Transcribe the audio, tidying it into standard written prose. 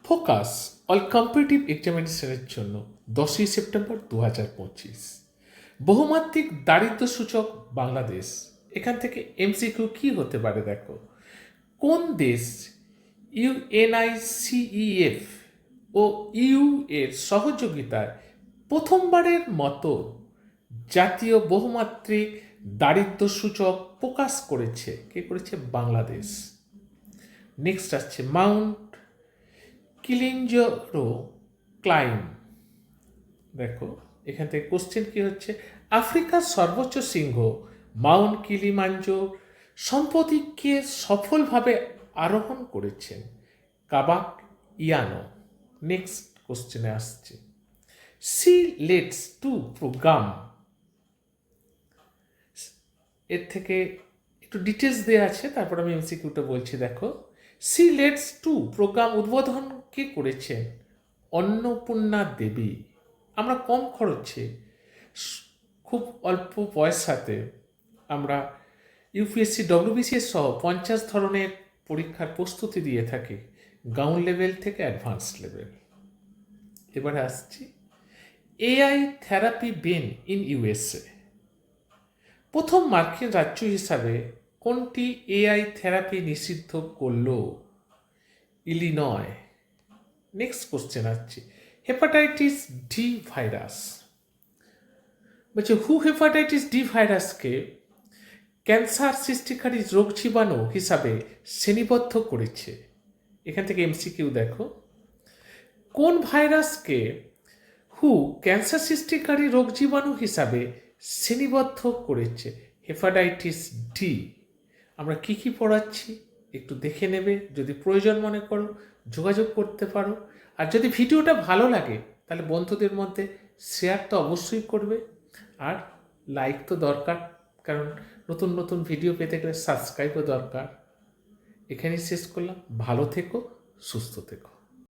Focus all competitive এক্সামিনেশনের জন্য 10ই September 2025। বহুমাত্রিক দারিদ্র সূচক বাংলাদেশ। এখান থেকে এমসিকিউ কি হতে পারে দেখো। কোন দেশ ইউএনআইসিইএফ ও ইউ এর সহযোগিতায় প্রথমবারের মতো জাতীয় বহুমাত্রিক দারিদ্র সূচক প্রকাশ করেছে? কে করেছে? বাংলাদেশ। নেক্সট আসছে মাউন্ট কিলিঞ্জারো ক্লাইম্ব। দেখো এখান থেকে কোশ্চেন কি হচ্ছে, আফ্রিকার সর্বোচ্চ শৃঙ্গ মাউন্ট কিলিমাঞ্জো সম্প্রতি কে সফলভাবে আরোহণ করেছেন? কাবাক ইয়ানো। নেক্সট কোশ্চেনে আসছে সি লেটস টু প্রোগ্রাম, এর থেকে একটু ডিটেলস দেওয়া আছে, তারপর আমি এমসিকিউটা বলছি। দেখো সি লেটস টু প্রোগ্রাম উদ্বোধন কে করেছেন? অন্নপূর্ণা দেবী। আমরা কম খরচে খুব অল্প পয়সাতে আমরা ইউপিএসসি ডব্লিউবিসিএস সহ 50 ধরনের পরীক্ষার প্রস্তুতি দিয়ে থাকি, গ্রাউন্ড লেভেল থেকে অ্যাডভান্স লেভেল। এবারে আসছি AI therapy Ben in USA. প্রথম মার্কিন রাজ্য হিসাবে কোনটি এআই থেরাপি নিষিদ্ধ করল? ইলিনয়। নেক্সট কোশ্চেন আসছে হেপাটাইটিস ডি ভাইরাস। বলছে হু হেপাটাইটিস ডি ভাইরাসকে ক্যান্সার সৃষ্টিকারী রোগ জীবাণু হিসাবে শ্রেণীবদ্ধ করেছে? এখান থেকে এমসিকিউ দেখো, কোন ভাইরাসকে হু ক্যান্সার সৃষ্টিকারী রোগ জীবাণু হিসাবে শ্রেণীবদ্ধ করেছে? Hepatitis D. আমরা কি কি পড়াচ্ছি একটু দেখে নেবে, যদি প্রয়োজন মনে করো যোগাযোগ করতে পারো। আর যদি ভিডিওটা ভালো লাগে তাহলে বন্ধুদের মধ্যে শেয়ার তো অবশ্যই করবে, আর লাইক তো দরকার, কারণ নতুন নতুন ভিডিও পেতে গেলে সাবস্ক্রাইবও দরকার। এখানেই শেষ করলাম। ভালো থেকো, সুস্থ থেকো।